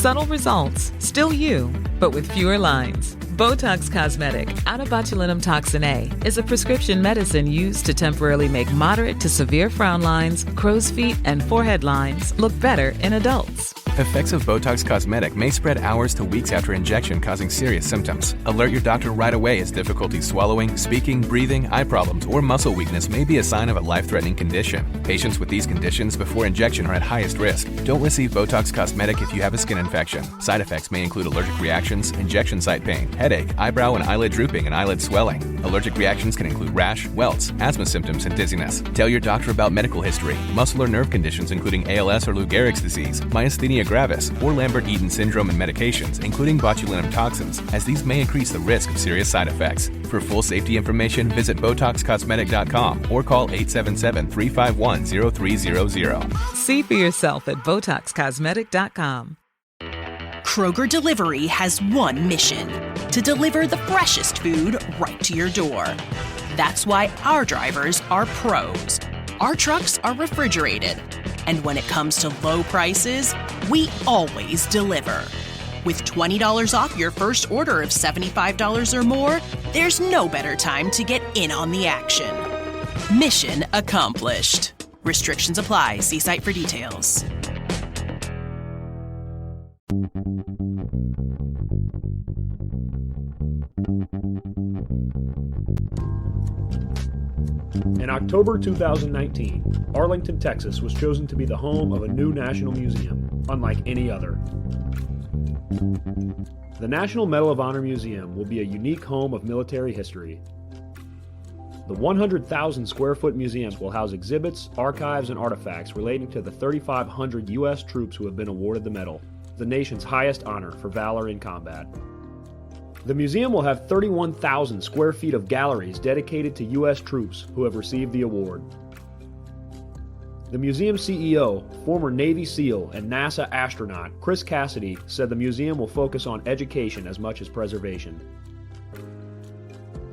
Subtle results, still you, but with fewer lines. Botox Cosmetic, out of botulinum toxin A, is a prescription medicine used to temporarily make moderate to severe frown lines, crow's feet, and forehead lines look better in adults. Effects of Botox Cosmetic may spread hours to weeks after injection, causing serious symptoms. Alert your doctor right away as difficulty swallowing, speaking, breathing, eye problems, or muscle weakness may be a sign of a life-threatening condition. Patients with these conditions before injection are at highest risk. Don't receive Botox Cosmetic if you have a skin infection. Side effects may include allergic reactions, injection site pain, headache, eyebrow and eyelid drooping, and eyelid swelling. Allergic reactions can include rash, welts, asthma symptoms, and dizziness. Tell your doctor about medical history, muscle or nerve conditions including ALS or Lou Gehrig's disease, myasthenia gravis, or Lambert-Eaton syndrome, and medications, including botulinum toxins, as these may increase the risk of serious side effects. For full safety information, visit BotoxCosmetic.com or call 877-351-0300. See for yourself at BotoxCosmetic.com. Kroger Delivery has one mission: to deliver the freshest food right to your door. That's why our drivers are pros. Our trucks are refrigerated. And when it comes to low prices, we always deliver. With $20 off your first order of $75 or more, there's no better time to get in on the action. Mission accomplished. Restrictions apply. See site for details. In October 2019, Arlington, Texas was chosen to be the home of a new national museum, unlike any other. The National Medal of Honor Museum will be a unique home of military history. The 100,000 square foot museum will house exhibits, archives, and artifacts relating to the 3,500 U.S. troops who have been awarded the medal, the nation's highest honor for valor in combat. The museum will have 31,000 square feet of galleries dedicated to U.S. troops who have received the award. The museum CEO, former Navy SEAL and NASA astronaut Chris Cassidy, said the museum will focus on education as much as preservation.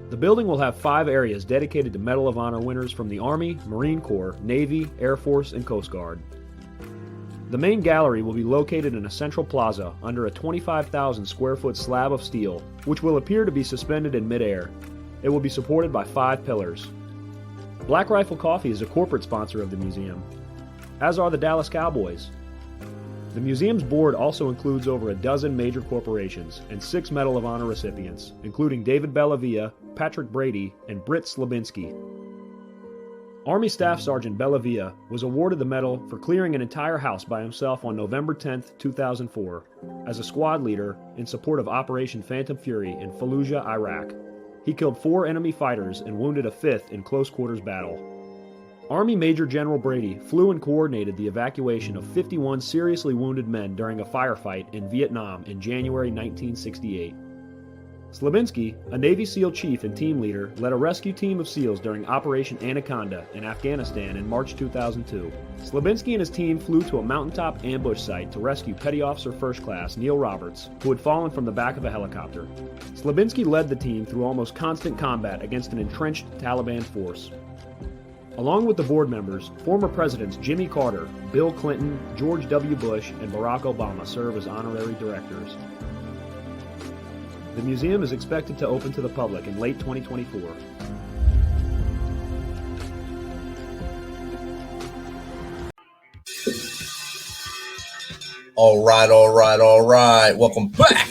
The building will have 5 areas dedicated to Medal of Honor winners from the Army, Marine Corps, Navy, Air Force, and Coast Guard. The main gallery will be located in a central plaza under a 25,000 square foot slab of steel, which will appear to be suspended in midair. It will be supported by 5 pillars. Black Rifle Coffee is a corporate sponsor of the museum, as are the Dallas Cowboys. The museum's board also includes over a dozen major corporations and 6 Medal of Honor recipients, including David Bellavia, Patrick Brady, and Britt Slabinski. Army Staff Sergeant Bellavia was awarded the medal for clearing an entire house by himself on November 10, 2004, as a squad leader in support of Operation Phantom Fury in Fallujah, Iraq. He killed 4 enemy fighters and wounded a 5th in close quarters battle. Army Major General Brady flew and coordinated the evacuation of 51 seriously wounded men during a firefight in Vietnam in January 1968. Slabinski, a Navy SEAL chief and team leader, led a rescue team of SEALs during Operation Anaconda in Afghanistan in March 2002. Slabinski and his team flew to a mountaintop ambush site to rescue Petty Officer First Class Neil Roberts, who had fallen from the back of a helicopter. Slabinski led the team through almost constant combat against an entrenched Taliban force. Along with the board members, former presidents Jimmy Carter, Bill Clinton, George W. Bush, and Barack Obama serve as honorary directors. The museum is expected to open to the public in late 2024. All right. Welcome back.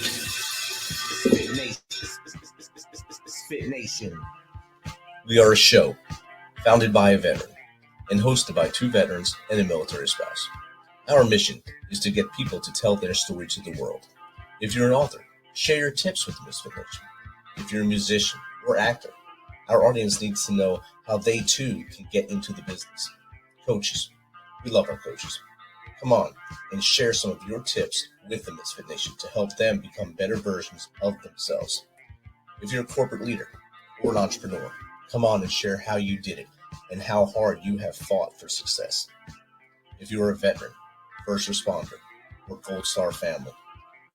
MisFitNation. We are a show founded by a veteran and hosted by 2 veterans and a military spouse. Our mission is to get people to tell their story to the world. If you're an author, share your tips with MisFitNation. If you're a musician or actor, our audience needs to know how they too can get into the business. Coaches, we love our coaches. Come on and share some of your tips with the MisFitNation to help them become better versions of themselves. If you're a corporate leader or an entrepreneur, come on and share how you did it and how hard you have fought for success. If you're a veteran, first responder, or Gold Star family,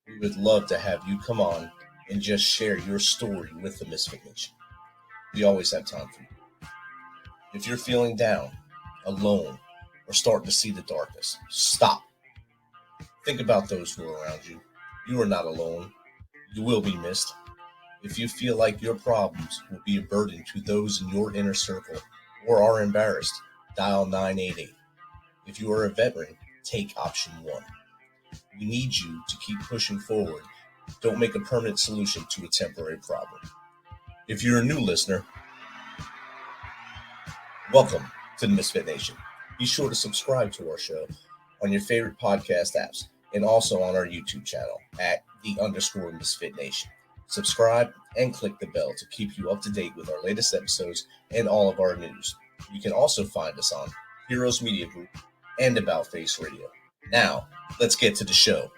we would love to have you come on and just share your story with the MisFitNation. We always have time for you. If you're feeling down, alone, or starting to see the darkness, stop. Think about those who are around you. You are not alone. You will be missed. If you feel like your problems will be a burden to those in your inner circle or are embarrassed, dial 988. If you are a veteran, take option 1. We need you to keep pushing forward. Don't make a permanent solution to a temporary problem. If you're a new listener, welcome to the MisFitNation. Be sure to subscribe to our show on your favorite podcast apps and also on our YouTube channel at @_MisFitNation. Subscribe and click the bell to keep you up to date with our latest episodes and all of our news. You can also find us on Heroes Media Group and About Face Radio. Now, let's get to the show.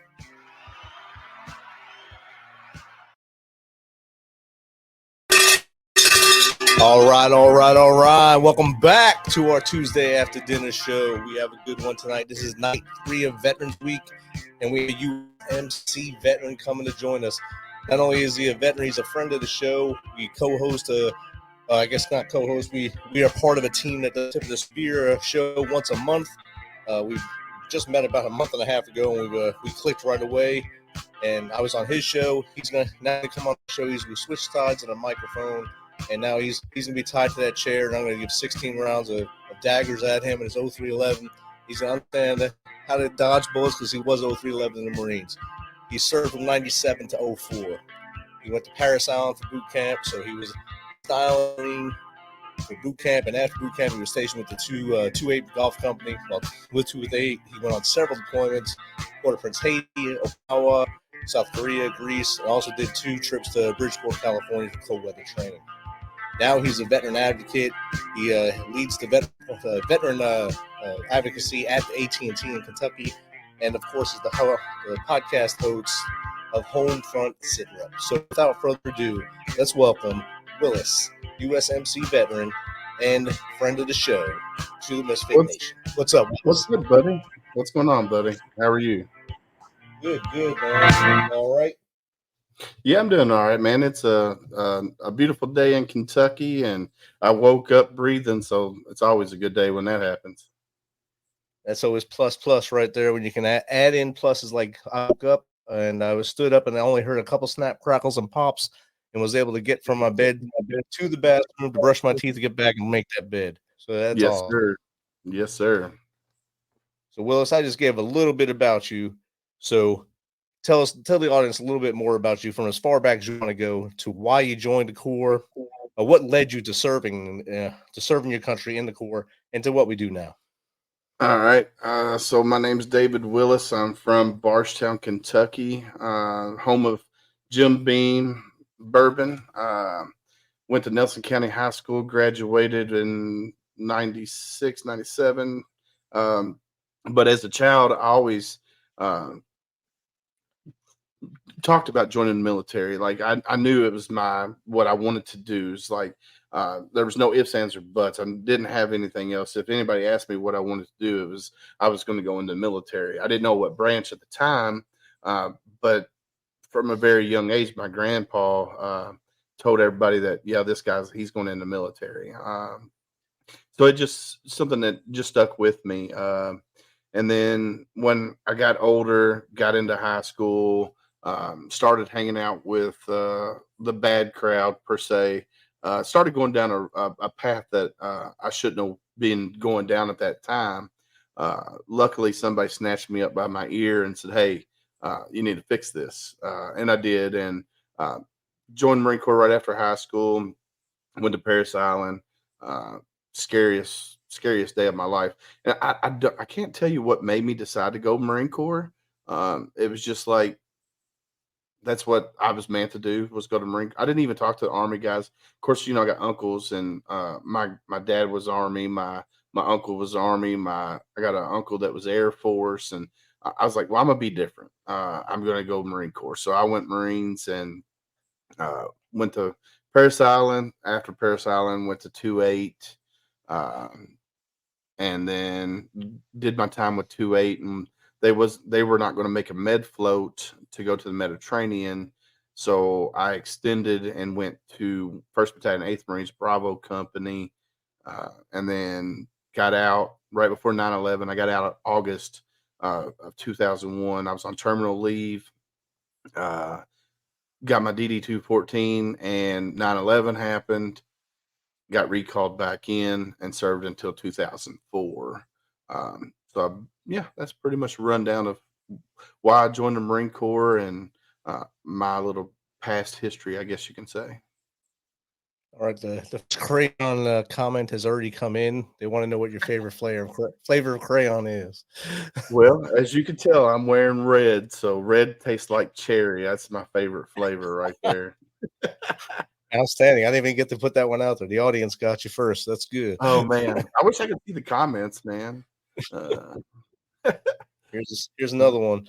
All right. Welcome back to our Tuesday after dinner show. We have a good one tonight. This is night 3 of Veterans Week, and we have a UMC veteran coming to join us. Not only is he a veteran, he's a friend of the show. We co-host I guess not co-host. We are part of a team that does Tip of the Spear show once a month. We just met about a month and a half ago, and we clicked right away. And I was on his show. He's gonna now come on the show. We switched sides on a microphone. And now he's going to be tied to that chair, and I'm going to give 16 rounds of daggers at him in his 0311. He's going to understand how to dodge bullets because he was 0311 in the Marines. He served from 97 to 04. He went to Parris Island for boot camp, so he was styling for boot camp. And after boot camp, he was stationed with the 2-8 Golf Company. Well, with 2-8, he went on several deployments, Port-au-Prince, Haiti, Okinawa, South Korea, Greece, and also did 2 trips to Bridgeport, California for cold weather training. Now he's a veteran advocate. He leads the veteran advocacy at the AT&T in Kentucky, and of course is the podcast host of Home Front Sit Rep. So without further ado, let's welcome Willis, USMC veteran and friend of the show, to the MisFitNation. What's up? What's good, buddy? What's going on, buddy? How are you? Good, man. All right. Yeah, I'm doing all right, man. It's a beautiful day in Kentucky, and I woke up breathing, so it's always a good day when that happens. That's always plus right there. When you can add in pluses, like I woke up and I was stood up and I only heard a couple snap, crackles, and pops, and was able to get from my bed to the bathroom to brush my teeth to get back and make that bed. So that's yes, all. Sir. Yes, sir. So Willis, I just gave a little bit about you. So tell the audience a little bit more about you, from as far back as you want to go to why you joined the Corps, what led you to serving your country in the Corps, and to what we do now. All right. So my name's David Willis. I'm from Bardstown, Kentucky, home of Jim Beam Bourbon. Went to Nelson County High School, graduated in 96, 97. But as a child, I always talked about joining the military. Like I knew it was what I wanted to do. It's like there was no ifs, ands, or buts. I didn't have anything else. If anybody asked me what I wanted to do, I was going to go into the military. I didn't know what branch at the time, but from a very young age, my grandpa told everybody that, yeah, he's going in the military. So it just something that just stuck with me. And then when I got older, got into high school, started hanging out with the bad crowd per se, started going down a path that I shouldn't have been going down at that time. Luckily, somebody snatched me up by my ear and said, hey, you need to fix this. And I did, and joined Marine Corps right after high school, went to Parris Island, scariest day of my life. And I can't tell you what made me decide to go Marine Corps. It was just like, that's what I was meant to do, was go to Marine. I didn't even talk to the Army guys. Of course, I got uncles, and my dad was Army. My uncle was Army. I got an uncle that was Air Force, and I was like, well, I'm gonna be different. I'm gonna go Marine Corps. So I went Marines and went to Parris Island. After Parris Island, went to 2-8, and then did my time with 2-8, and they were not going to make a med float to go to the Mediterranean. So I extended and went to 1st Battalion, 8th Marines, Bravo Company, and then got out right before 9/11. I got out in August of 2001. I was on terminal leave. Got my DD-214, and 9/11 happened. Got recalled back in and served until 2004. Yeah, that's pretty much a rundown of why I joined the Marine Corps and my little past history, I guess you can say. All right, the crayon comment has already come in. They want to know what your favorite flavor of crayon is. Well, as you can tell, I'm wearing red, so red tastes like cherry. That's my favorite flavor right there. Outstanding. I didn't even get to put that one out there. The audience got you first. That's good. Oh man, I wish I could see the comments, man. Here's another one.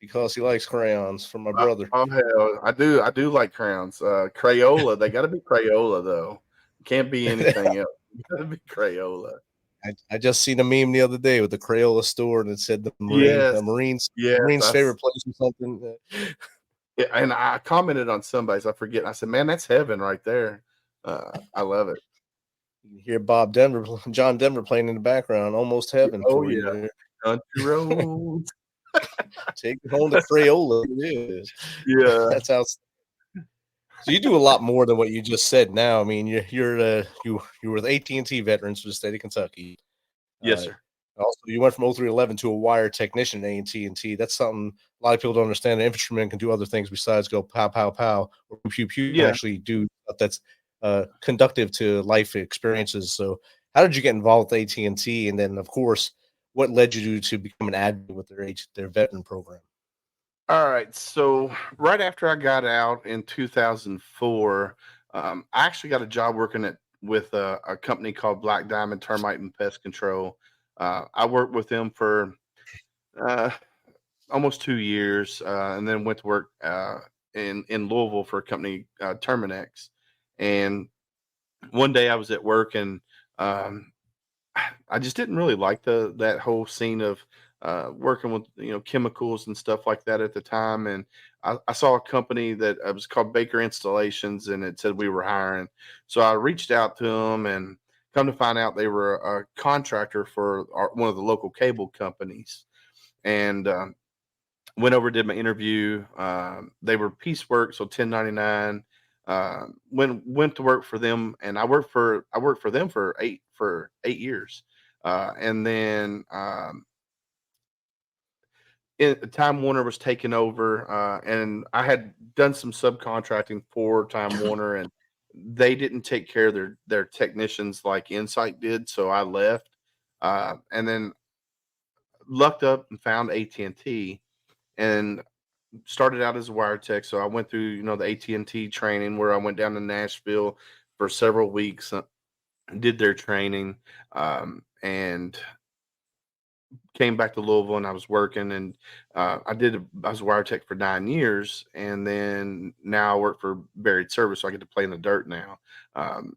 Because he likes crayons from my brother. Oh hell, I do like crayons. Crayola, they got to be Crayola though. Can't be anything else. Got to be Crayola. I just seen a meme the other day with the Crayola store, and it said the Marine's favorite place or something. Yeah, and I commented on somebody's. I forget. I said, "Man, that's heaven right there." I love it. You hear John Denver playing in the background, almost heaven. Oh for yeah, you. country roads. Take it home to Crayola. It is. Yeah, that's how. So you do a lot more than what you just said. Now, I mean, you were with AT&T veterans for the state of Kentucky. Yes, sir. Also, you went from 0311 to a wire technician at AT&T. That's something a lot of people don't understand. An infantryman can do other things besides go pow, pow, pow, or pew, pew. You actually do stuff that's conductive to life experiences. So how did you get involved with AT&T? And then, of course, what led you to become an advocate with their veteran program? All right. So right after I got out in 2004, I actually got a job working with a company called Black Diamond Termite and Pest Control. I worked with them for almost 2 years, and then went to work in Louisville for a company, Terminex. And one day I was at work, and I just didn't really like that whole scene of working with chemicals and stuff like that at the time. And I saw a company that was called Baker Installations, and it said we were hiring. So I reached out to them, and come to find out they were a contractor for one of the local cable companies. And went over, did my interview. They were piecework, so 1099. Went to work for them, and I worked for them for 8 years. And then Time Warner was taken over, and I had done some subcontracting for Time Warner, and they didn't take care of their technicians like Insight did, so I left. And then lucked up and found AT&T, and started out as a wire tech. So I went through the AT&T training, where I went down to Nashville for several weeks, did their training, and came back to Louisville, and I was working, and I was a wire tech for 9 years, and then now I work for Buried Service, so I get to play in the dirt now,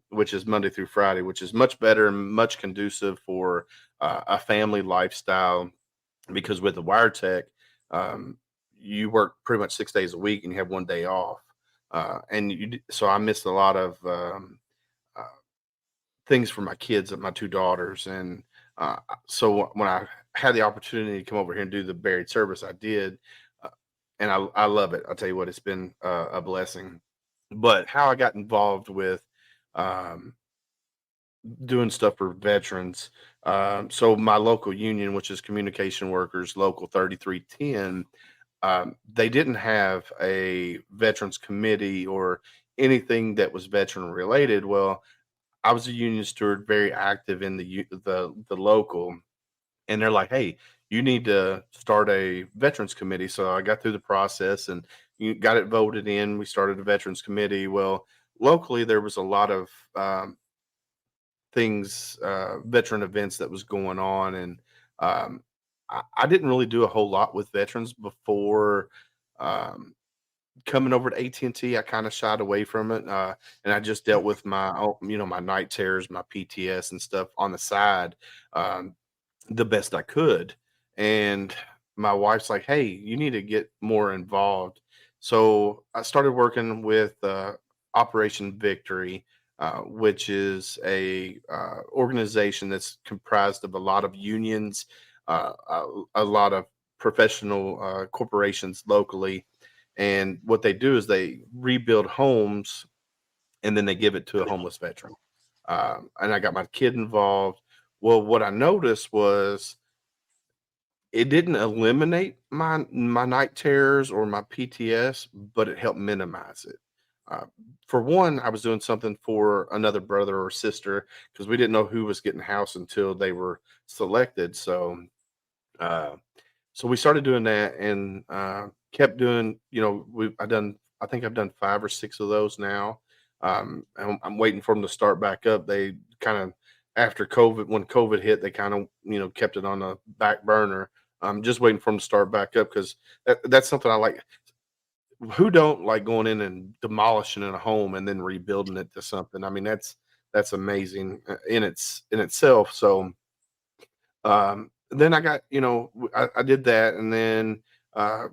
which is Monday through Friday, which is much better and much conducive for a family lifestyle, because with the wire tech, you work pretty much 6 days a week and you have 1 day off. So I missed a lot of things for my kids, my 2 daughters. And so when I had the opportunity to come over here and do the Buried Service, I did. And I love it. I'll tell you what, it's been a blessing. But how I got involved with doing stuff for veterans. So my local union, which is Communication Workers Local 3310, they didn't have a veterans committee or anything that was veteran related. Well, I was a union steward, very active in the local, and they're like, "Hey, you need to start a veterans committee." So I got through the process and you got it voted in. We started a veterans committee. Well, locally there was a lot of things, veteran events that was going on, and I didn't really do a whole lot with veterans before coming over to AT&T. I kind of shied away from it, and I just dealt with my night terrors, my PTS and stuff on the side, the best I could. And my wife's like, "Hey, you need to get more involved." So I started working with Operation Victory, which is a organization that's comprised of a lot of unions a lot of professional corporations locally, and what they do is they rebuild homes and then they give it to a homeless veteran. And I got my kid involved. Well, what I noticed was it didn't eliminate my night terrors or my PTS, but it helped minimize it. Uh, for one, I was doing something for another brother or sister because we didn't know who was getting house until they were selected. Uh, so we started doing that and kept doing. I think I've done 5 or 6 of those now. I'm waiting for them to start back up. They kind of after COVID, when COVID hit, they kind of kept it on the back burner. I'm just waiting for them to start back up because that's something I like. Who don't like going in and demolishing in a home and then rebuilding it to something? I mean, that's amazing in itself. So then I got, I did that, and then uh,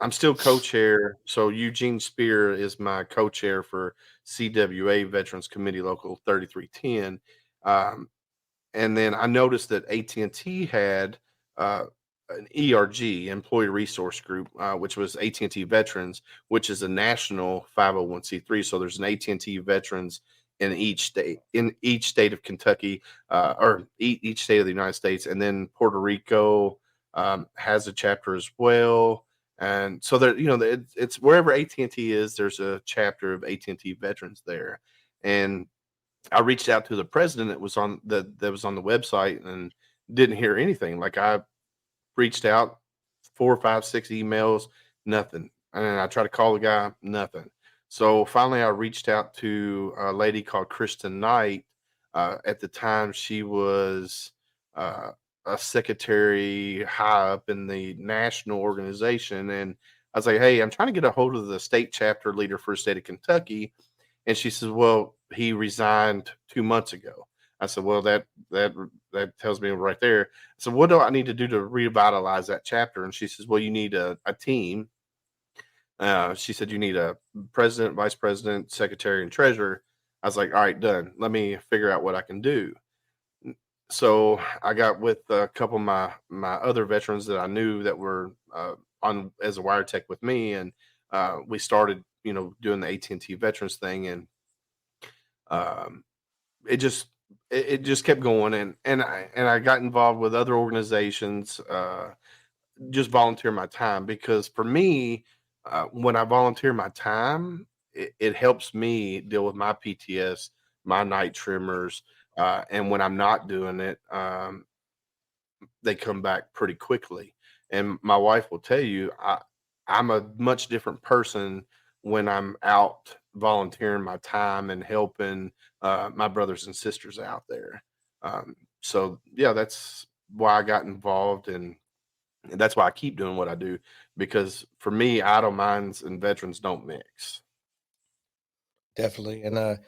I'm still co-chair. So Eugene Spear is my co-chair for CWA Veterans Committee Local 3310. Um, and then I noticed that AT&T had uh, an ERG, Employee Resource Group, which was AT&T Veterans, which is a national 501c3. So there's an AT&T Veterans in each state of Kentucky, or each state of the United States, and then Puerto Rico has a chapter as well. And so there, it's wherever AT&T is, there's a chapter of AT&T Veterans there. And I reached out to the president that was on the website and didn't hear anything. Like I reached out 4, 5, 6 emails, nothing. And I tried to call the guy, nothing. So finally I reached out to a lady called Kristen Knight. At the time she was a secretary high up in the national organization. And I was like, hey, I'm trying to get a hold of the state chapter leader for the state of Kentucky. And she says, well, he resigned 2 months ago. I said, well, that tells me right there. So what do I need to do to revitalize that chapter? And she says, well, you need a team. She said, you need a president, vice president, secretary, and treasurer. I was like, all right, done. Let me figure out what I can do. So I got with a couple of my other veterans that I knew that were on as a wire tech with me. And we started, doing the AT&T veterans thing. And it just kept going, and I got involved with other organizations, just volunteer my time, because for me, when I volunteer my time, it helps me deal with my PTS, my night tremors, and when I'm not doing it, they come back pretty quickly. And my wife will tell you, I'm a much different person when I'm out volunteering my time and helping my brothers and sisters out there. So yeah, that's why I got involved, and that's why I keep doing what I do, because for me, idle minds and veterans don't mix. Definitely. And I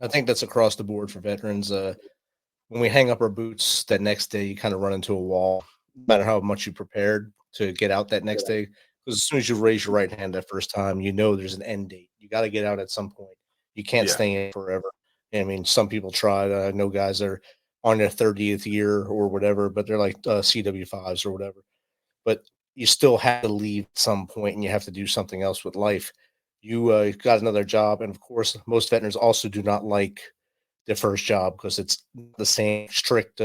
think that's across the board for veterans. When we hang up our boots that next day, you kind of run into a wall, no matter how much you prepared to get out that next day. Because as soon as you raise your right hand that first time, there's an end date. You got to get out at some point. You can't Yeah. stay in forever. I mean, some people tried. I know guys that are on their 30th year or whatever, but they're like CW5s or whatever. But you still have to leave at some point, and you have to do something else with life. You got another job. And of course, most veterans also do not like their first job because it's the same strict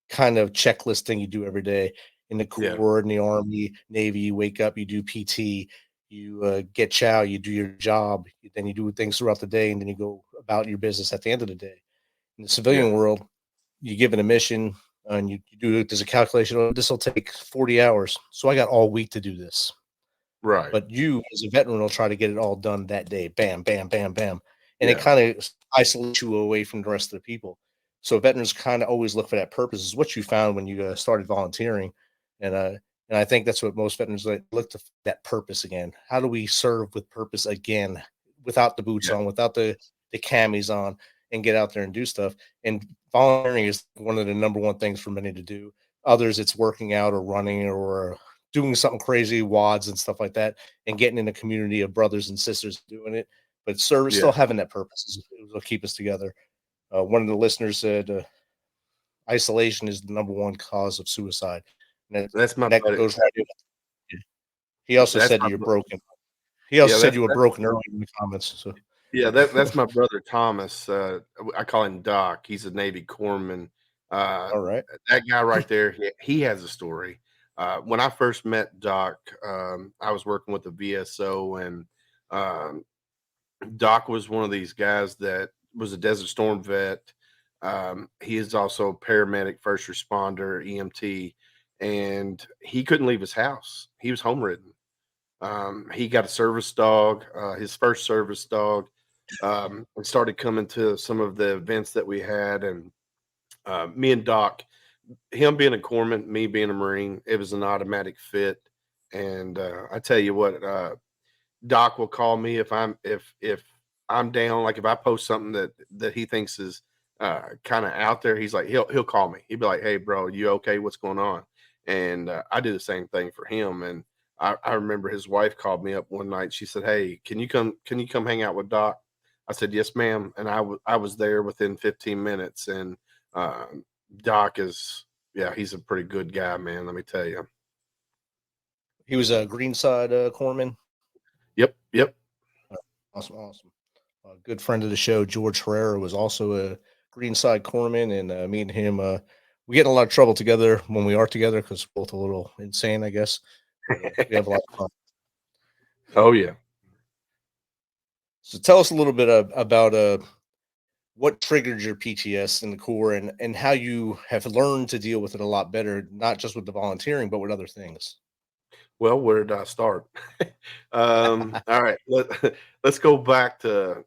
kind of checklist thing you do every day. In the Corps, in the Army, Navy, you wake up, you do PT, you get chow, you do your job, then you do things throughout the day, and then you go about your business at the end of the day. In the civilian world, you give it a mission, and you do, there's a calculation, oh, this will take 40 hours. So I got all week to do this. Right. But you, as a veteran, will try to get it all done that day. Bam, bam, bam, bam. And it kind of isolates you away from the rest of the people. So veterans kind of always look for that purpose. Is what you found when you started volunteering. And I think that's what most veterans look to, that purpose again. How do we serve with purpose again, without the boots on, without the camis on, and get out there and do stuff? And volunteering is one of the number one things for many to do. Others, it's working out or running or doing something crazy, wads and stuff like that, and getting in a community of brothers and sisters doing it. But service, still having that purpose, will keep us together. One of the listeners said, isolation is the number one cause of suicide. And That's my that buddy. goes right in. He also That's said my you were bu- broken. He also Yeah, said you were broken earlier in the comments. So that's my brother Thomas. I call him Doc. He's a Navy corpsman. all right. That guy right there, he has a story. When I first met Doc, I was working with the VSO, and um, Doc was one of these guys that was a Desert Storm vet. He is also a paramedic, first responder, EMT, and he couldn't leave his house. He was homeridden. He got a service dog, his first service dog, and started coming to some of the events that we had. And me and Doc, him being a corpsman, me being a Marine, it was an automatic fit. And I tell you what, Doc will call me if I'm down. Like if I post something that he thinks is kind of out there, he's like he'll call me. He'd be like, "Hey, bro, you okay? What's going on?" And I do the same thing for him. And I remember his wife called me up one night. She said, "Hey, can you come hang out with Doc?" I said, "Yes, ma'am." And I was there within 15 minutes. And Doc is he's a pretty good guy, man. Let me tell you. He was a Greenside corpsman. Yep. Awesome. A good friend of the show, George Herrera, was also a Greenside corpsman, and me and him, we get in a lot of trouble together when we are together because we're both a little insane, I guess. But, we have a lot of fun. Oh yeah. So tell us a little bit about what triggered your PTS in the Corps and how you have learned to deal with it a lot better, not just with the volunteering, but with other things. Well, where did I start? All right, let's go back to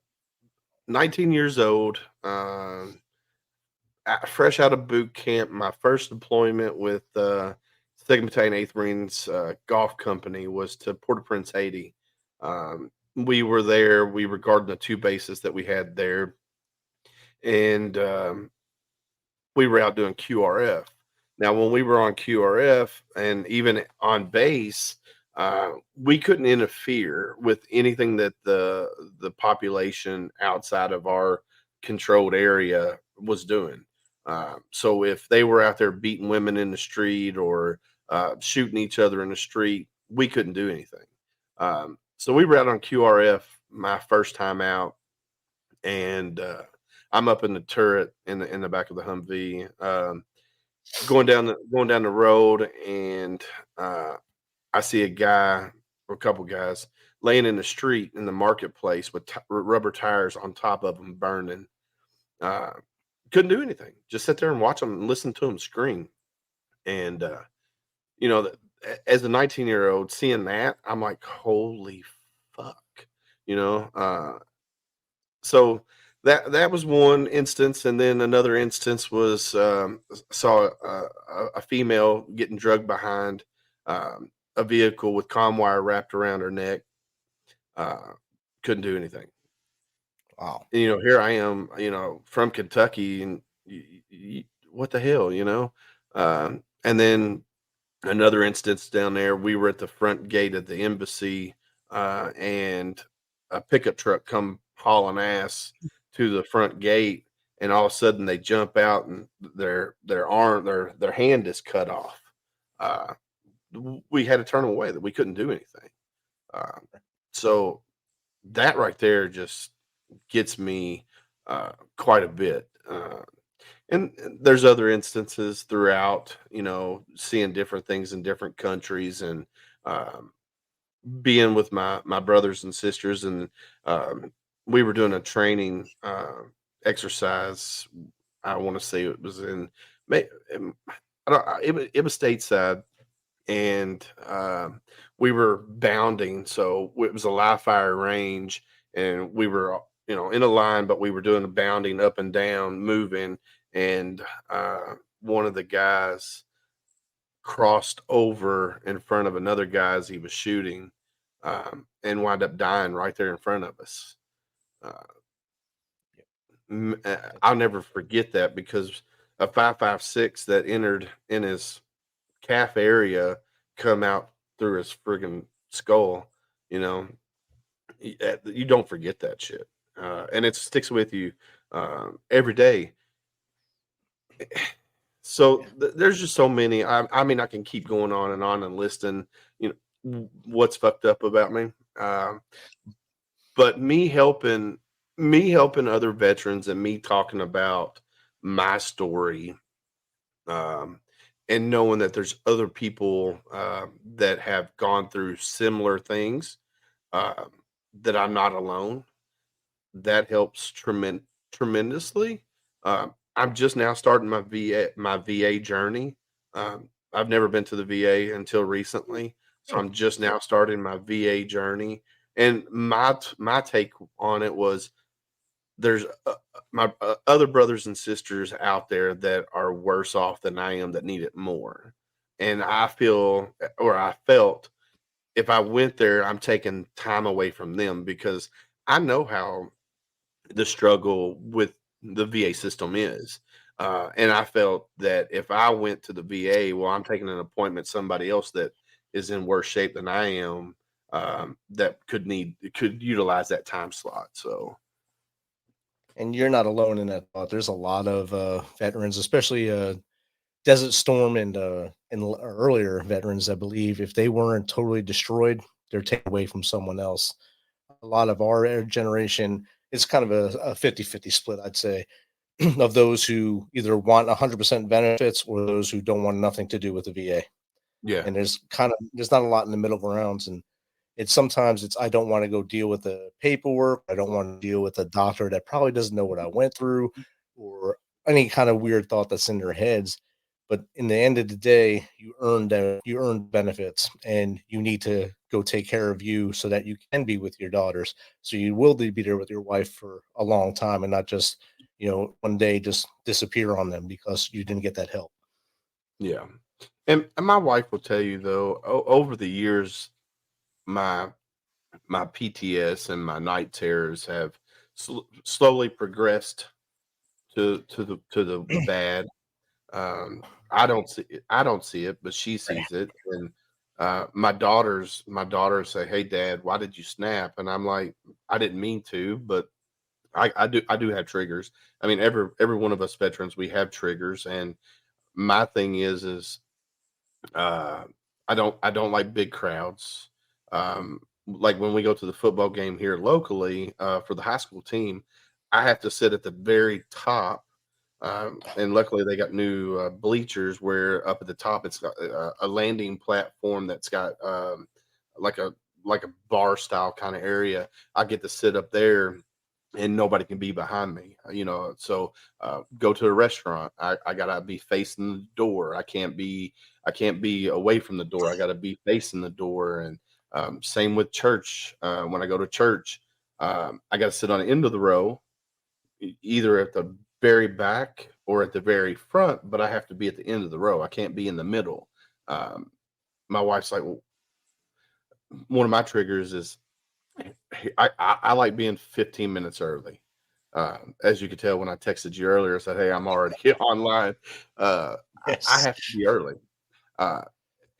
19 years old, fresh out of boot camp. My first deployment with 2nd Battalion, 8th Marines Golf Company was to Port-au-Prince, Haiti. We were there. We were guarding the 2 bases that we had there, and we were out doing QRF. Now, when we were on QRF and even on base, we couldn't interfere with anything that the population outside of our controlled area was doing. So if they were out there beating women in the street or shooting each other in the street, we couldn't do anything. So we were out on QRF my first time out, and I'm up in the turret in the back of the Humvee, going down the road, and I see a guy or a couple guys laying in the street in the marketplace with rubber tires on top of them burning. Couldn't do anything. Just sit there and watch them and listen to them scream. And you know, as a 19-year-old seeing that, I'm like, holy fuck, you know. So that was one instance, and then another instance was saw a female getting drugged behind a vehicle with comm wire wrapped around her neck. Couldn't do anything. Wow. And, here I am, from Kentucky, and what the hell, and then another instance down there, we were at the front gate of the embassy, and a pickup truck come hauling ass to the front gate, and all of a sudden they jump out and their hand is cut off. We had to turn them away, that we couldn't do anything. So that right there just gets me quite a bit. And there's other instances throughout, seeing different things in different countries, and being with my brothers and sisters, and we were doing a training exercise. I want to say it was it was stateside, and we were bounding. So it was a live fire range, and we were in a line, but we were doing a bounding up and down, moving, and one of the guys crossed over in front of another guy as he was shooting, and wound up dying right there in front of us. I'll never forget that, because a 5.56 that entered in his calf area come out through his friggin' skull. You don't forget that shit, and it sticks with you every day. So there's just so many. I mean, I can keep going on and listing, what's fucked up about me. Um, but me helping other veterans and me talking about my story, um, and knowing that there's other people that have gone through similar things, um, that I'm not alone. That helps tremendously. I'm just now starting my VA journey. I've never been to the VA until recently, so I'm just now starting my VA journey. And my take on it was there's my other brothers and sisters out there that are worse off than I am that need it more. And I feel, or I felt, if I went there, I'm taking time away from them because I know how the struggle with the VA system is. And I felt that if I went to the VA, well, I'm taking an appointment somebody else that is in worse shape than I am, that could utilize that time slot. So And you're not alone in that thought. There's a lot of veterans, especially Desert Storm and earlier veterans, I believe, if they weren't totally destroyed, they're taken away from someone else. A lot of our generation, it's kind of a 50-50 split, I'd say, of those who either want 100% benefits or those who don't want nothing to do with the VA. yeah, And there's not a lot in the middle grounds. And sometimes I don't want to go deal with the paperwork. I don't want to deal with a doctor that probably doesn't know what I went through, or any kind of weird thought that's in their heads. But in the end of the day, you earned benefits, and you need to go take care of you so that you can be with your daughters. So you will be there with your wife for a long time, and not just, one day just disappear on them because you didn't get that help. yeah. And my wife will tell you though, over the years, my my PTS and my night terrors have slowly progressed to the bad. I don't see it, but she sees it. And my daughters say, "Hey, Dad, why did you snap?" And I'm like, "I didn't mean to, but I do have triggers. I mean, every one of us veterans, we have triggers. And my thing is uh, I don't like big crowds. Like when we go to the football game here locally, for the high school team, I have to sit at the very top. And luckily they got new bleachers where up at the top it's got a landing platform that's got, like a like a bar style kind of area. I get to sit up there and nobody can be behind me. So go to a restaurant. I gotta be facing the door. I can't be away from the door. I gotta be facing the door. And same with church. When I go to church, I gotta sit on the end of the row, either at the very back or at the very front, but I have to be at the end of the row. I can't be in the middle. Um, my wife's like, well, one of my triggers is I like being 15 minutes early. As you could tell when I texted you earlier, I said, "Hey, I'm already online." I Yes. have to be early. Uh,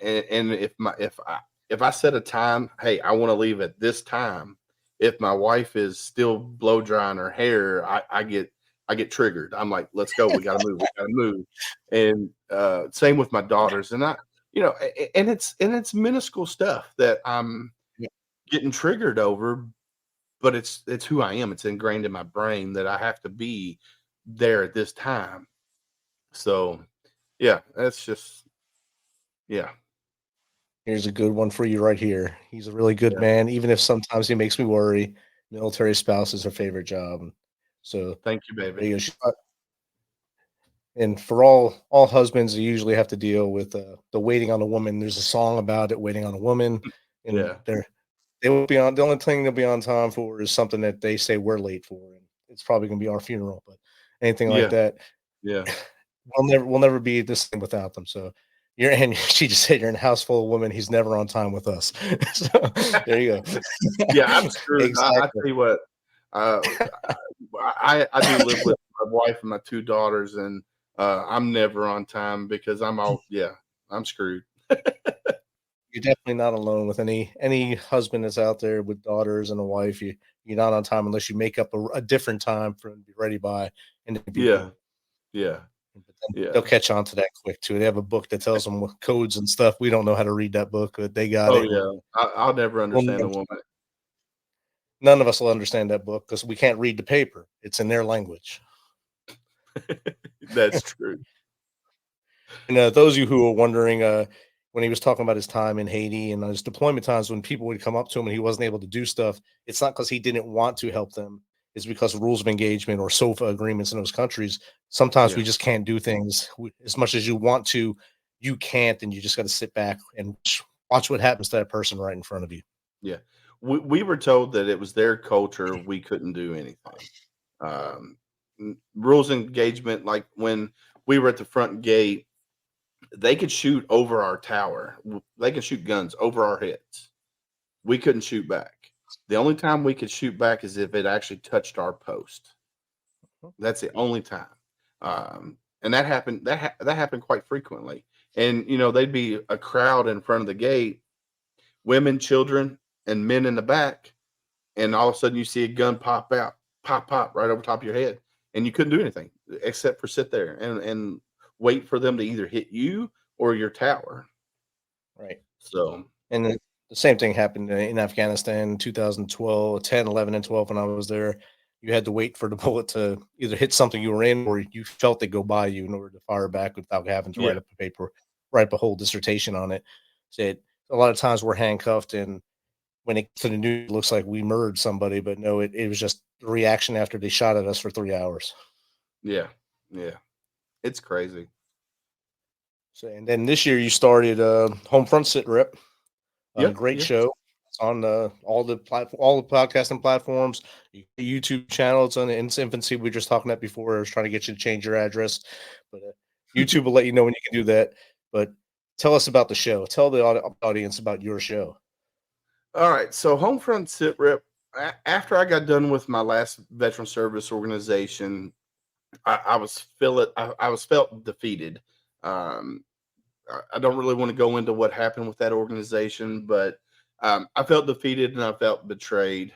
and if I set a time, hey, I want to leave at this time. If my wife is still blow drying her hair, I get triggered. I'm like, let's go. We gotta move. We gotta move. And same with my daughters. And and it's minuscule stuff that I'm Yeah. getting triggered over, but it's who I am. It's ingrained in my brain that I have to be there at this time. So yeah, that's just yeah. Here's a good one for you right here. He's a really good Yeah. man, even if sometimes he makes me worry. Military spouse is her favorite job. So Thank you, there baby. you go. And for all husbands, you usually have to deal with the waiting on a woman. There's a song about it, waiting on a woman, and Yeah. they will be on. The only thing they'll be on time for is something that they say we're late for, and it's probably going to be our funeral. But anything like Yeah. that, Yeah. we'll never be the same without them. So you're and she just said you're in a house full of women. He's never on time with us. So there you go. Yeah, I'm screwed. I Exactly. tell you what, uh, I do live with my wife and my two daughters, and I'm never on time because I'm screwed. You're definitely not alone with any husband that's out there with daughters and a wife. You're not on time unless you make up a different time for them to be ready by and to be Yeah, home. yeah. But then Yeah. they'll catch on to that quick too. They have a book that tells them what codes and stuff. We don't know how to read that book, but they got Oh it. yeah. I'll never understand a woman. None of us will understand that book because we can't read the paper. It's in their language. That's true. And those of you who are wondering, when he was talking about his time in Haiti and his deployment times, when people would come up to him and he wasn't able to do stuff, it's not because he didn't want to help them. It's because of rules of engagement or SOFA agreements in those countries. Sometimes we just can't do things as much as you want to. You can't, and you just got to sit back and watch what happens to that person right in front of you. Yeah. We were told that it was their culture. We couldn't do anything. Rules of engagement, like when we were at the front gate, they could shoot over our tower. They could shoot guns over our heads. We couldn't shoot back. The only time we could shoot back is if it actually touched our post. That's the only time. And that happened. That happened quite frequently. And they'd be a crowd in front of the gate, women, children, and men in the back, and all of a sudden you see a gun pop out, pop right over top of your head, and you couldn't do anything except for sit there and wait for them to either hit you or your tower. Right. So, and the same thing happened in Afghanistan, 2012, 10, 11, and 12 when I was there. You had to wait for the bullet to either hit something you were in or you felt it go by you in order to fire back without having to write up a paper, write a whole dissertation on it. Said a lot of times we're handcuffed, and when it to the news, it looks like we murdered somebody, but no, it was just a reaction after they shot at us for 3 hours. Yeah. It's crazy. So, and then this year you started Homefront Sit Rep. Great show. It's on all the podcasting platforms, YouTube channel. It's in its infancy. We were just talking that before. I was trying to get you to change your address, but YouTube will let you know when you can do that. But tell us about the show. Tell the audience about your show. All right. So Homefront Sit Rep, after I got done with my last veteran service organization, I was felt defeated. I don't really want to go into what happened with that organization, but I felt defeated and I felt betrayed.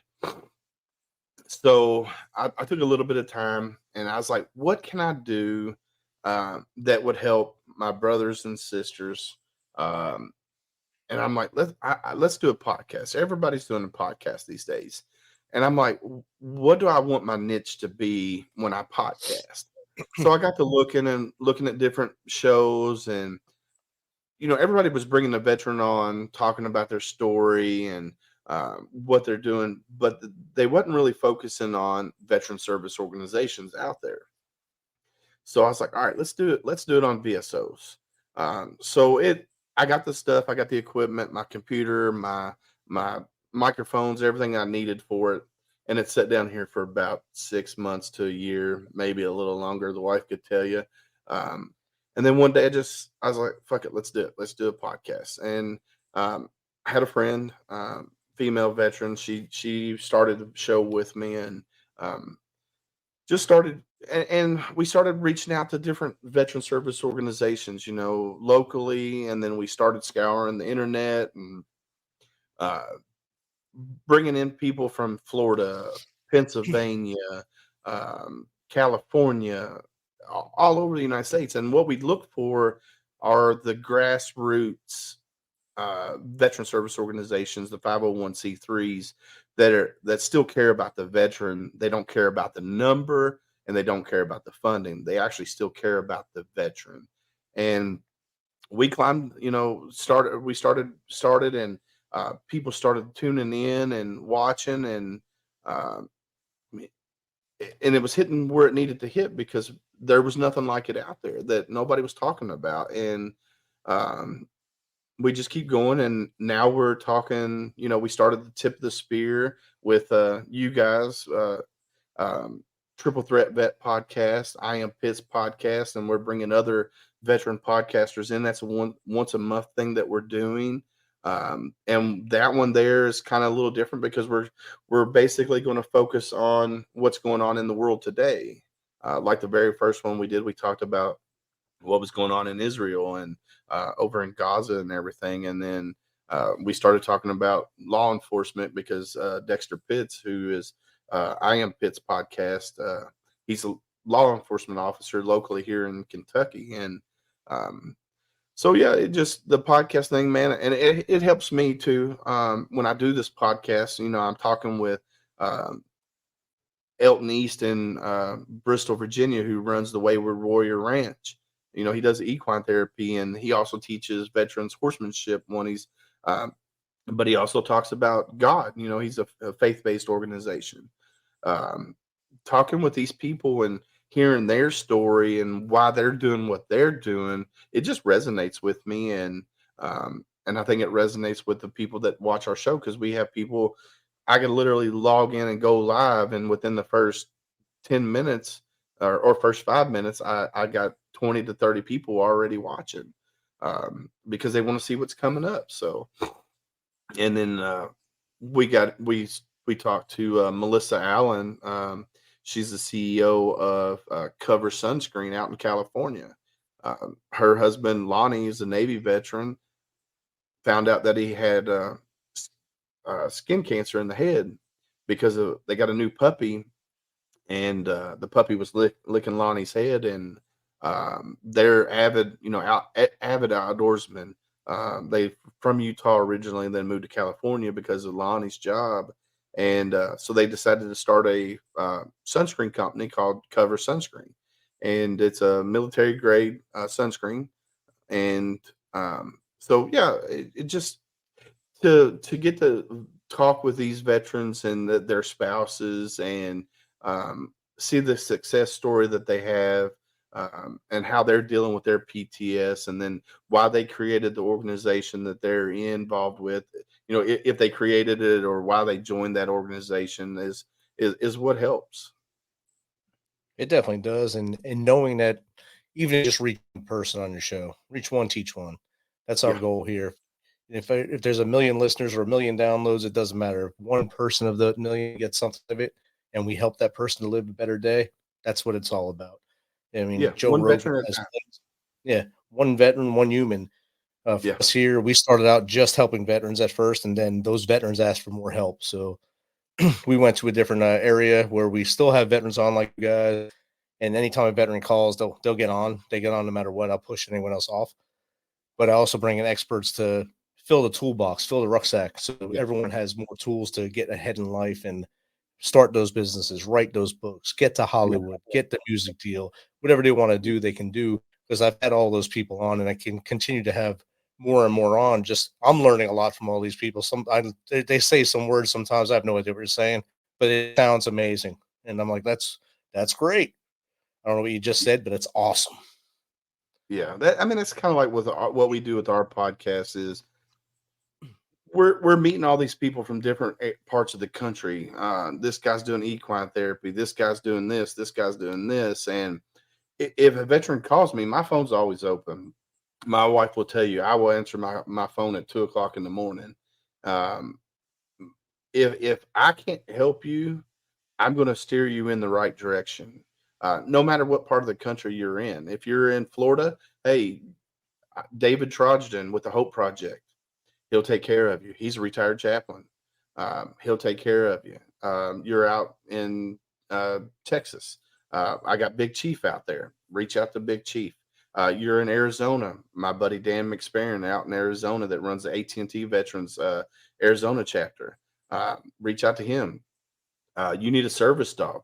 So I took a little bit of time and I was like, what can I do that would help my brothers and sisters? And I'm like, let's do a podcast. Everybody's doing a podcast these days. And I'm like, what do I want my niche to be when I podcast? So I got to looking at different shows, and everybody was bringing a veteran on, talking about their story and what they're doing, but they wasn't really focusing on veteran service organizations out there. So I was like, all right, let's do it. Let's do it on VSOs. I got the stuff, I got the equipment, my computer, my microphones, everything I needed for it. And it sat down here for about 6 months to a year, maybe a little longer. The wife could tell you. And then one day I was like, fuck it, let's do it. Let's do a podcast. And I had a friend, female veteran. She started the show with me and just started. And we started reaching out to different veteran service organizations, locally. And then we started scouring the internet and bringing in people from Florida, Pennsylvania, California, all over the United States. And what we look for are the grassroots veteran service organizations, the 501c3s that still care about the veteran. They don't care about the number and they don't care about the funding. They actually still care about the veteran. And we climbed, started and people started tuning in and watching, and it was hitting where it needed to hit because there was nothing like it out there that nobody was talking about. And we just keep going. And now we're talking, we started the Tip of the Spear with you guys, Triple Threat Vet podcast, I Am Pitts podcast, and we're bringing other veteran podcasters in. That's a once a month thing that we're doing. And that one there is kind of a little different because we're basically going to focus on what's going on in the world today. Like the very first one we did, we talked about what was going on in Israel and over in Gaza and everything. And then we started talking about law enforcement because Dexter Pitts, who is I Am Pitts podcast, he's law enforcement officer locally here in Kentucky. And so yeah, it just the podcast thing, man, and it helps me too. When I do this podcast, I'm talking with um, Elton East in Bristol, Virginia, who runs the Wayward Warrior Ranch. He does equine therapy, and he also teaches veterans horsemanship when he's but he also talks about God. He's a faith-based organization. Um, Talking with these people and hearing their story and why they're doing what they're doing, it just resonates with me. And I think it resonates with the people that watch our show, because we have people, I could literally log in and go live, and within the first 10 minutes or first 5 minutes, I got 20 to 30 people already watching, because they want to see what's coming up. So, and then we talked to Melissa Allen. She's the CEO of Cover Sunscreen out in California. Her husband Lonnie is a Navy veteran. Found out that he had skin cancer in the head because they got a new puppy, and the puppy was licking Lonnie's head. And they're avid, avid outdoorsmen. They from Utah originally, and then moved to California because of Lonnie's job. And so they decided to start a sunscreen company called Cover Sunscreen, and it's a military grade sunscreen. And so yeah, it just to get to talk with these veterans and their spouses, and see the success story that they have, and how they're dealing with their PTS, and then why they created the organization that they're involved with. If they created it or why they joined that organization is what helps. It definitely does. And knowing that even just reach one person on your show, reach one, teach one. That's our goal here. If there's a million listeners or a million downloads, it doesn't matter. If one person of the million gets something of it, and we help that person to live a better day, that's what it's all about. I mean, Joe Rogan has, one veteran, one human. For us here, we started out just helping veterans at first, and then those veterans asked for more help. So we went to a different area where we still have veterans on, like you guys. And anytime a veteran calls, they'll get on. They get on no matter what. I'll push anyone else off. But I also bring in experts to fill the toolbox, fill the rucksack, so everyone has more tools to get ahead in life and start those businesses, write those books, get to Hollywood, get the music deal, whatever they want to do, they can do. Because I've had all those people on, and I can continue to have more and more on. Just I'm learning a lot from all these people. They say some words sometimes I have no idea what they're saying, but it sounds amazing, and I'm like, that's great. I don't know what you just said, but it's awesome. Yeah, that's kind of like with what we do with our podcast is we're meeting all these people from different parts of the country. This guy's doing equine therapy. This guy's doing this. This guy's doing this. And if a veteran calls me, my phone's always open. My wife will tell you I will answer my phone at 2:00 in the morning. If I can't help you, I'm going to steer you in the right direction. No matter what part of the country you're in. If you're in Florida, hey, David Trogdon with the Hope Project, he'll take care of you. He's a retired chaplain. He'll take care of you. You're out in Texas. I got Big Chief out there. Reach out to Big Chief. You're in Arizona. My buddy Dan McSparron out in Arizona that runs the AT&T Veterans Arizona chapter. Reach out to him. You need a service dog.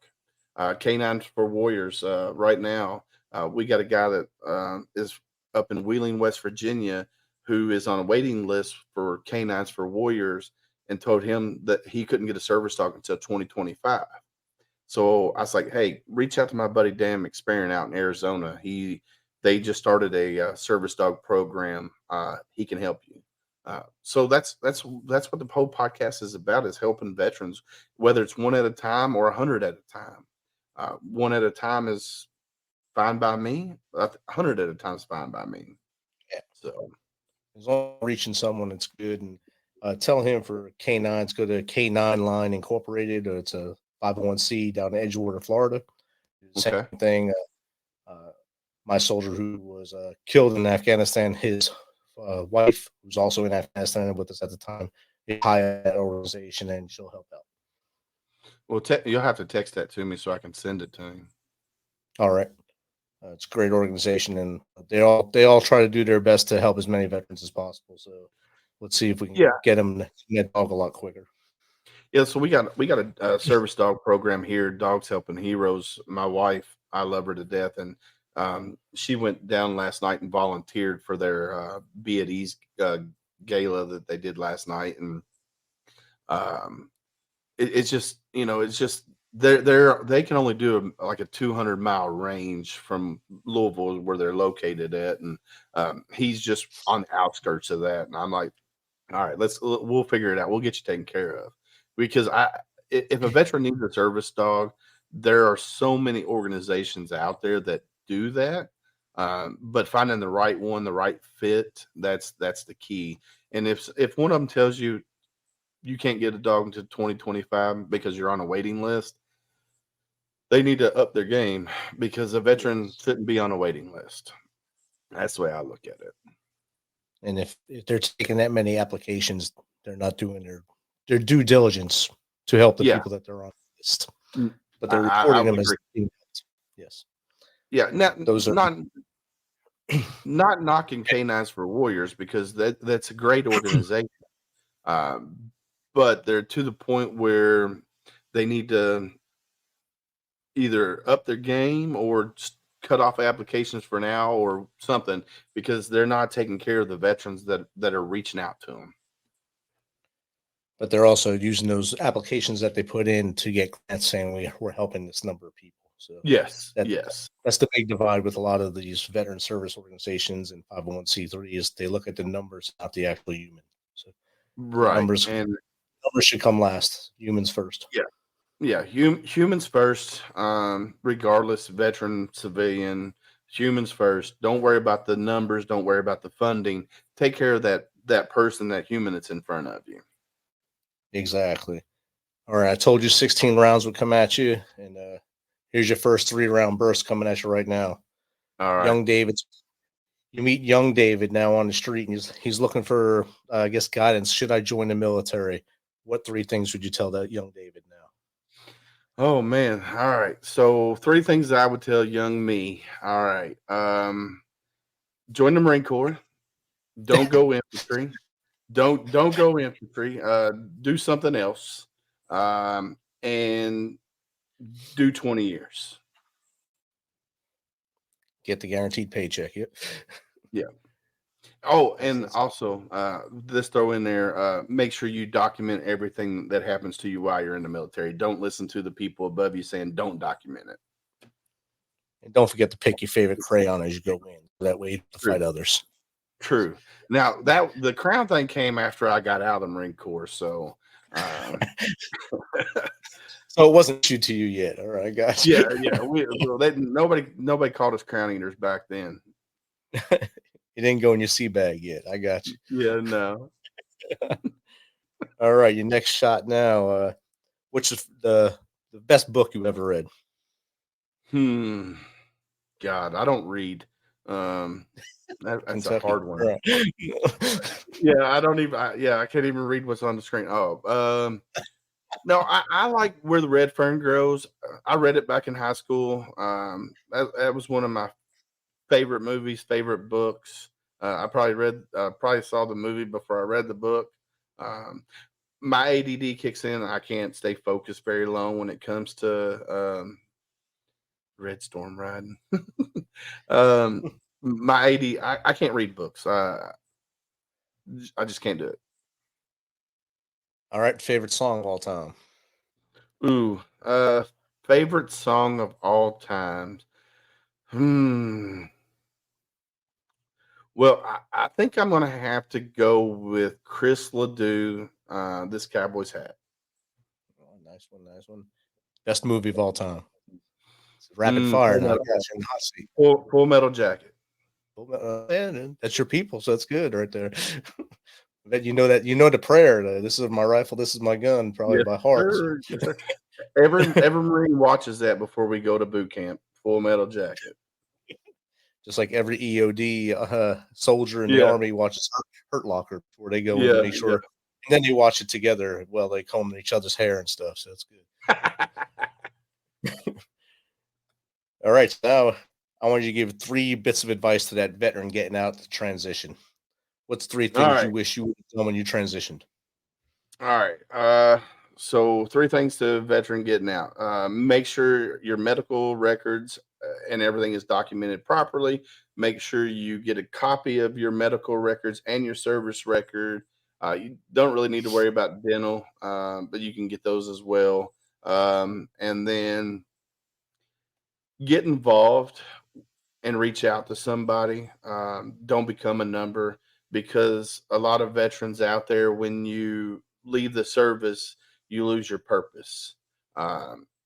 Canines for Warriors. Right now, we got a guy that is up in Wheeling, West Virginia, who is on a waiting list for Canines for Warriors, and told him that he couldn't get a service dog until 2025. So I was like, hey, reach out to my buddy Dan McSparron out in Arizona. They just started a service dog program. He can help you. So that's what the whole podcast is about, is helping veterans, whether it's one at a time or 100 at a time. One at a time is fine by me. 100 at a time is fine by me. Yeah. So as long as reaching someone that's good, and telling him for K9s, go to K9 Line Incorporated. It's a 501c down in Edgewater, Florida. Same thing. My soldier who was killed in Afghanistan, his wife, who's also in Afghanistan with us at the time, is high at that organization, and she'll help out. Well, you'll have to text that to me so I can send it to him. All right. It's a great organization, and they all try to do their best to help as many veterans as possible. So let's see if we can get them that dog a lot quicker. Yeah, so we got a service dog program here, Dogs Helping Heroes. My wife, I love her to death, and she went down last night and volunteered for their Be at Ease gala that they did last night, and it's just they can only do like a 200-mile range from Louisville where they're located at, and he's just on the outskirts of that, and I'm like, all right, we'll figure it out. We'll get you taken care of. Because if a veteran needs a service dog, there are so many organizations out there that do that. But finding the right one, the right fit, that's the key. And if one of them tells you you can't get a dog until 2025 because you're on a waiting list, they need to up their game, because a veteran shouldn't be on a waiting list. That's the way I look at it. And if they're taking that many applications, they're not doing their due diligence to help the people that they're on the list. But they're reporting them as yes. Yeah, those are not knocking Canines for Warriors, because that's a great organization. But they're to the point where they need to either up their game or cut off applications for now or something, because they're not taking care of the veterans that are reaching out to them. But they're also using those applications that they put in to get grants saying we're helping this number of people. So yes, that's the big divide with a lot of these veteran service organizations and 501c3 is they look at the numbers, not the actual human. So numbers should come last. Humans first. Yeah, humans first. Regardless, veteran, civilian, humans first. Don't worry about the numbers. Don't worry about the funding. Take care of that person, that human that's in front of you. Exactly. All right. I told you 16 rounds would come at you, and here's your first 3-round burst coming at you right now. All right. Young David. You meet young David now on the street, and he's looking for, I guess, guidance. Should I join the military? What 3 things would you tell that young David now? Oh, man. All right. So 3 things I would tell young me. All right. Join the Marine Corps. Don't go infantry. Don't go infantry. Do something else, and do 20 years. Get the guaranteed paycheck. Yeah. Oh, and also, let's throw in there. Make sure you document everything that happens to you while you're in the military. Don't listen to the people above you saying don't document it. And don't forget to pick your favorite crayon as you go in. That way you can fight others. True. Now the crown thing came after I got out of the Marine Corps, so so it wasn't issued to you yet. All right, guys. Yeah. Nobody called us crown eaters back then. It didn't go in your sea bag yet. I got you. Yeah, no. All right, your next shot now. Which is the best book you've ever read? God, I don't read. That's Kentucky. a hard one. Right. Yeah, I don't even. I can't even read what's on the screen. Oh, no, I like Where the Red Fern Grows. I read it back in high school. That was one of my favorite movies, favorite books. I probably saw the movie before I read the book. My ADD kicks in. I can't stay focused very long when it comes to Red Storm riding. My AD, I can't read books. I just can't do it. All right, favorite song of all time. Ooh, favorite song of all times. Well, I think I'm gonna have to go with Chris Ledoux, This Cowboy's Hat. Oh, nice one. Best movie of all time. Rapid fire. Now. Full Metal Jacket. Man, that's your people, so that's good right there. But you know the prayer. This is my rifle. This is my gun. Probably by heart. Sure. Every Marine watches that before we go to boot camp. Full Metal Jacket. Just like every EOD soldier in the Army watches Hurt Locker before they go and make sure. And then they watch it together while they comb each other's hair and stuff. So it's good. All right, so now I want you to give 3 bits of advice to that veteran getting out to transition. What's 3 All things right. you wish you would have done when you transitioned? All right. So 3 things to a veteran getting out. Make sure your medical records and everything is documented properly. Make sure you get a copy of your medical records and your service record. You don't really need to worry about dental, but you can get those as well. And then get involved and reach out to somebody. Don't become a number, because a lot of veterans out there, when you leave the service, you lose your purpose.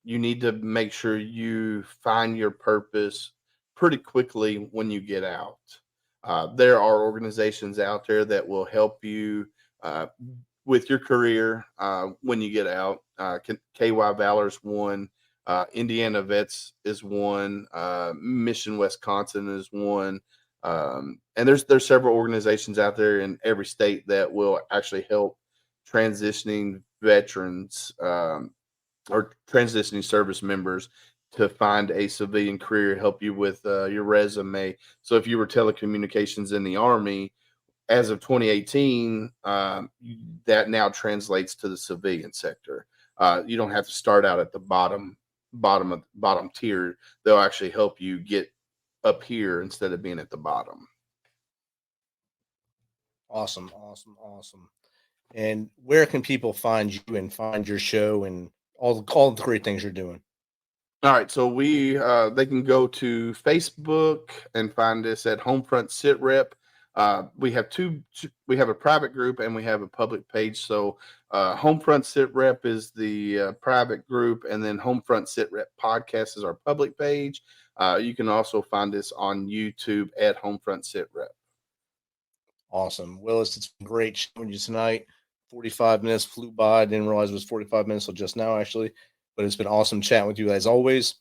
You need to make sure you find your purpose pretty quickly when you get out. There are organizations out there that will help you with your career when you get out. KY Valor's one. Indiana Vets is one. Mission Wisconsin is one. And there's several organizations out there in every state that will actually help transitioning veterans or transitioning service members to find a civilian career, help you with your resume. So if you were telecommunications in the Army, as of 2018, that now translates to the civilian sector. You don't have to start out at the bottom tier. They'll actually help you get up here instead of being at the bottom. Awesome. And where can people find you and find your show and all the great things you're doing? All right, so they can go to Facebook and find us at Homefront Sit Rep. We have a private group and we have a public page. So Homefront Sit Rep is the private group, and then Homefront Sit Rep podcast is our public page. You can also find us on YouTube at Homefront Sit Rep. Awesome. Willis, it's been great showing you tonight. 45 minutes flew by. I didn't realize it was 45 minutes until just now, actually. But it's been awesome chatting with you as always.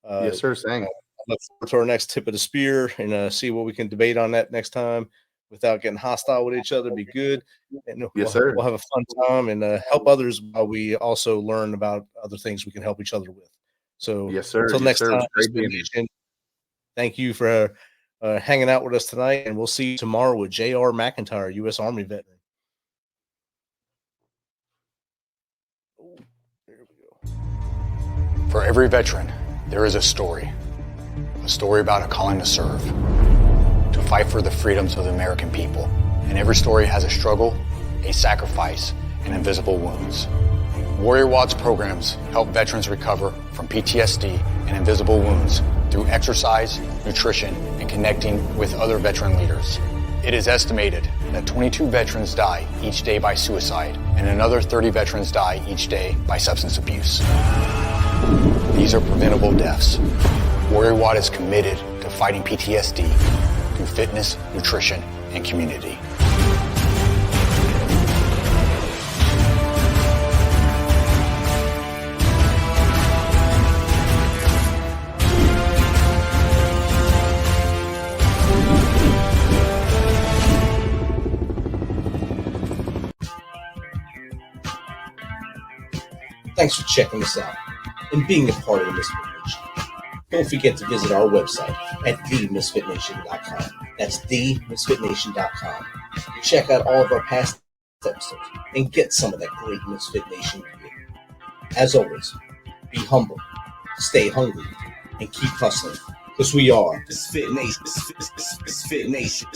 Yes, sir. Same. Look forward to our next tip of the spear and see what we can debate on that next time without getting hostile with each other. Be good. And yes, sir. We'll have a fun time and help others while we also learn about other things we can help each other with. So, yes, sir. Until next time, thank you for hanging out with us tonight, and we'll see you tomorrow with J.R. McIntyre, U.S. Army veteran. Oh, there we go. For every veteran, there is a story about a calling to serve, to fight for the freedoms of the American people. And every story has a struggle, a sacrifice, and invisible wounds. Warrior Watts programs help veterans recover from PTSD and invisible wounds through exercise, nutrition, and connecting with other veteran leaders. It is estimated that 22 veterans die each day by suicide, and another 30 veterans die each day by substance abuse. These are preventable deaths. Warrior Watt is committed to fighting PTSD through fitness, nutrition, and community. Thanks for checking us out and being a part of the Misfit Nation. Don't forget to visit our website at themisfitnation.com. That's themisfitnation.com. Check out all of our past episodes and get some of that great Misfit Nation gear. As always, be humble, stay hungry, and keep hustling, because we are Misfit Nation.